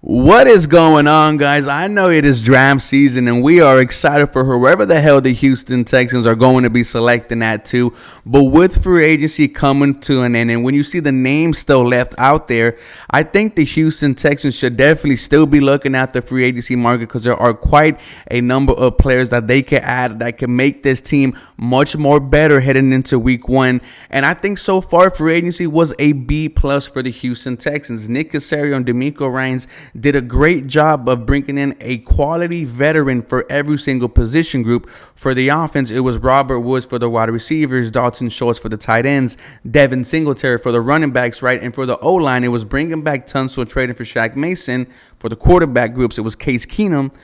What is going on, guys? I know it is draft season, and we are excited for whoever the hell the Houston Texans are going to be selecting at too. But with free agency coming to an end, and when you see the names still left out there, I think the Houston Texans should definitely still be looking at the free agency market because there are quite a number of players that they can add that can make this team much more better heading into week one. And I think so far free agency was a B plus for the Houston Texans. Nick Caserio and D'Amico Ryans did a great job of bringing in a quality veteran for every single position group. For the offense, it was Robert Woods for the wide receivers, Dalton Schultz for the tight ends, Devin Singletary for the running backs, right? And for the O-line, it was bringing back Tunsil, trading for Shaq Mason. For the quarterback groups, it was Case Keenum.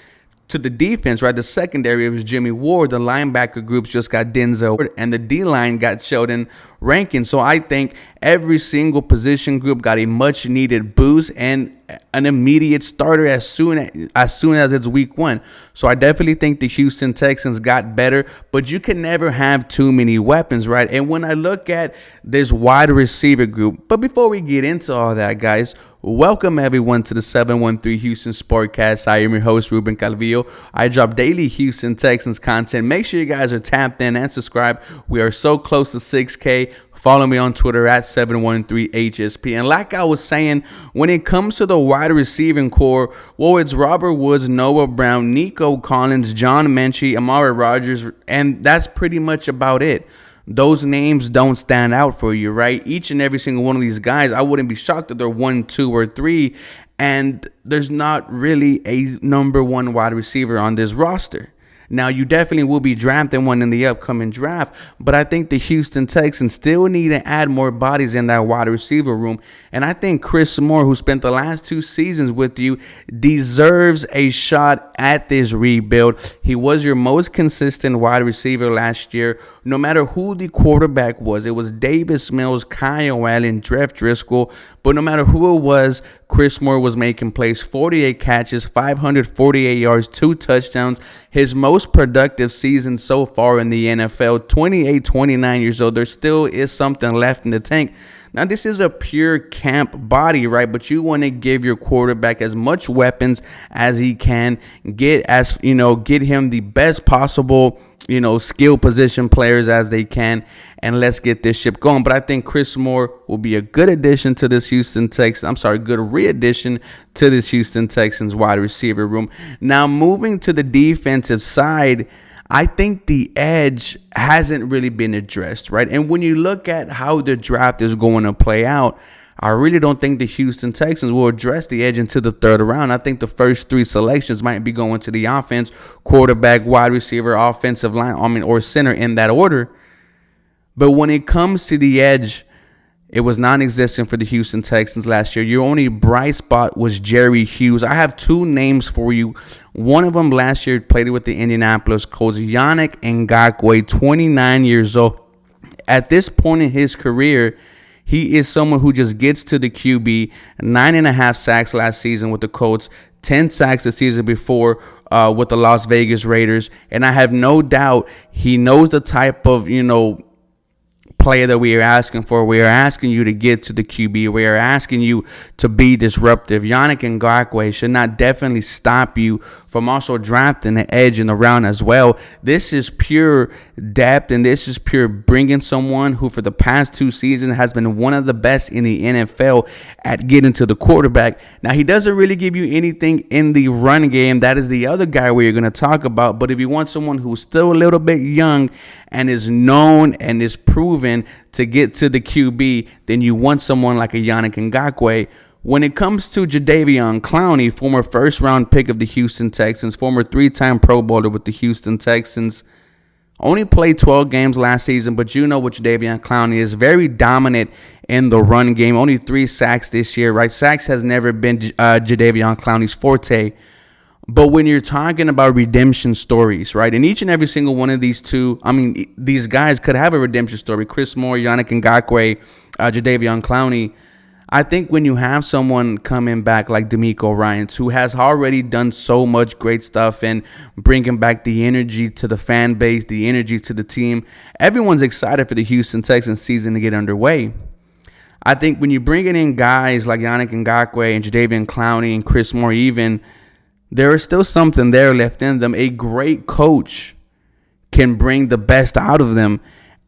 To the defense, right, the secondary, it was Jimmy Ward. The linebacker groups just got Denzel, and the D-line got Sheldon Rankin. So I think every single position group got a much-needed boost and an immediate starter as soon as it's week one. So I definitely think the Houston Texans got better, but you can never have too many weapons, right? And when I look at this wide receiver group, but before we get into all that, guys, welcome everyone to the 713 Houston Sportcast. I am your host, Ruben Calvillo. I drop daily Houston Texans content. Make sure you guys are tapped in and subscribed. We are so close to 6K. Follow me on Twitter at 713HSP. And like I was saying, when it comes to the wide receiving core, well, it's Robert Woods, Noah Brown, Nico Collins, John Mechie, Amari Rogers, and that's pretty much about it. Those names don't stand out for you, right? Each and every single one of these guys, I wouldn't be shocked that they're 1, 2, or 3, and there's not really a number one wide receiver on this roster. Now, you definitely will be drafting one in the upcoming draft, but I think the Houston Texans still need to add more bodies in that wide receiver room. And I think Chris Moore, who spent the last 2 seasons with you, deserves a shot at this rebuild. He was your most consistent wide receiver last year, no matter who the quarterback was. It was Davis Mills, Kyle Allen, Jeff Driscoll, but no matter who it was, Chris Moore was making plays, 48 catches, 548 yards, 2 touchdowns. His most productive season so far in the NFL, 28, 29 years old. There still is something left in the tank. Now, this is a pure camp body, right? But you want to give your quarterback as much weapons as he can, get him the best possible, skill position players as they can, and let's get this ship going. But I think Chris Moore will be a good addition to this good re-addition to this Houston Texans wide receiver room. Now, moving to the defensive side, I think the edge hasn't really been addressed, right? And when you look at how the draft is going to play out, I really don't think the Houston Texans will address the edge into the 3rd round. I think the first 3 selections might be going to the offense, quarterback, wide receiver, offensive line, or center in that order. But when it comes to the edge, it was non-existent for the Houston Texans last year. Your only bright spot was Jerry Hughes. I have 2 names for you. One of them last year played with the Indianapolis Colts, Yannick Ngakoue, 29 years old. At this point in his career, he is someone who just gets to the QB, 9.5 sacks last season with the Colts, 10 sacks the season before with the Las Vegas Raiders. And I have no doubt he knows the type of, player that we are asking for. We are asking you to get to the QB. We are asking you to be disruptive. Yannick Ngakoue should not definitely stop you from also drafting the edge in the round as well. This is pure depth, and this is pure bringing someone who for the past 2 seasons has been one of the best in the NFL at getting to the quarterback. Now, he doesn't really give you anything in the run game. That is the other guy we're going to talk about. But if you want someone who's still a little bit young and is known and is proven to get to the QB, then you want someone like a Yannick Ngakoue. When it comes to Jadeveon Clowney, former first-round pick of the Houston Texans, former 3-time Pro Bowler with the Houston Texans, only played 12 games last season, but you know what Jadeveon Clowney is. Very dominant in the run game. Only 3 sacks this year, right? Sacks has never been Jadeveon Clowney's forte. But when you're talking about redemption stories, right, and each and every single one of these these guys could have a redemption story. Chris Moore, Yannick Ngakoue, Jadeveon Clowney. I think when you have someone coming back like D'Amico Ryans, who has already done so much great stuff and bringing back the energy to the fan base, the energy to the team, everyone's excited for the Houston Texans season to get underway. I think when you bring in guys like Yannick Ngakoue and Jadeveon Clowney and Chris Moore even, there is still something there left in them. A great coach can bring the best out of them.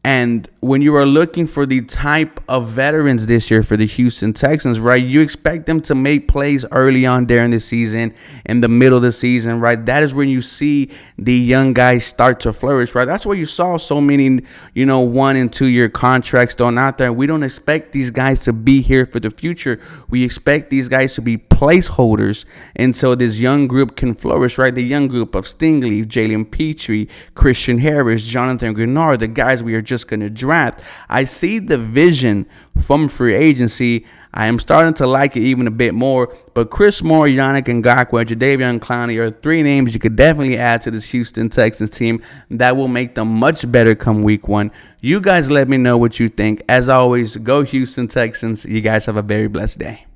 And when you are looking for the type of veterans this year for the Houston Texans, right, you expect them to make plays early on during the season, in the middle of the season, right? That is when you see the young guys start to flourish, right? That's where you saw so many, 1 and 2 year contracts thrown out there. We don't expect these guys to be here for the future. We expect these guys to be placeholders until this young group can flourish, right? The young group of Stingley, Jalen Petrie, Christian Harris, Jonathan Grenard, the guys we are just going to draft. I see the vision from free agency. I am starting to like it even a bit more. But Chris Moore, Yannick Ngakoue, Jadeveon Clowney are 3 names you could definitely add to this Houston Texans team that will make them much better come week 1. You guys let me know what you think. As always, go Houston Texans. You guys have a very blessed day.